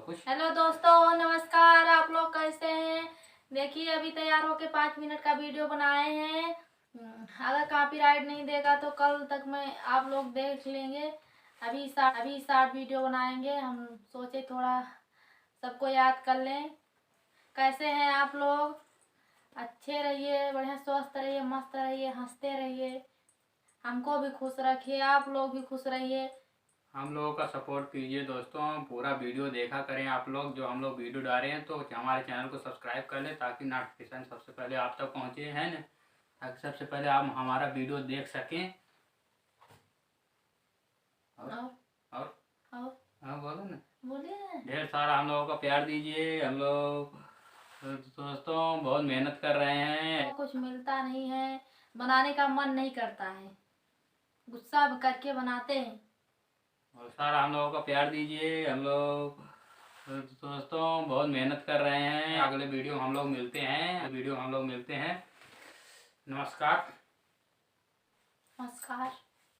कुछ। हेलो दोस्तों, नमस्कार। आप लोग कैसे हैं? देखिए, अभी तैयार होके 5 मिनट का वीडियो बनाए हैं। अगर कॉपीराइट नहीं देगा तो कल तक में आप लोग देख लेंगे। अभी शॉर्ट वीडियो बनाएंगे। हम सोचे थोड़ा सबको याद कर लें। कैसे हैं आप लोग? अच्छे रहिए, बढ़िया स्वस्थ रहिए, मस्त रहिए, हंसते रहिए। हमको भी खुश रखिए, आप लोग भी खुश रहिए। हम लोगों का सपोर्ट कीजिए दोस्तों, पूरा वीडियो देखा करें आप लोग। जो हम लोग वीडियो डाल रहे हैं तो हमारे चैनल को सब्सक्राइब कर लें ताकि नोटिफिकेशन सबसे पहले आप तक पहुंचे, है ना, ताकि सबसे पहले आप हमारा वीडियो देख सकें। और और और हाँ बोलो ना, बोलिए। ढेर सारा हम लोगों का प्यार दीजिए। हम लोग दोस्तों बहुत मेहनत कर रहे हैं। कुछ मिलता नहीं है, बनाने का मन नहीं करता है, गुस्सा करके बनाते हैं। और सारा हम लोगों का प्यार दीजिए। हम लोग दोस्तों बहुत मेहनत कर रहे हैं। अगले वीडियो हम लोग मिलते हैं। नमस्कार। नमस्कार।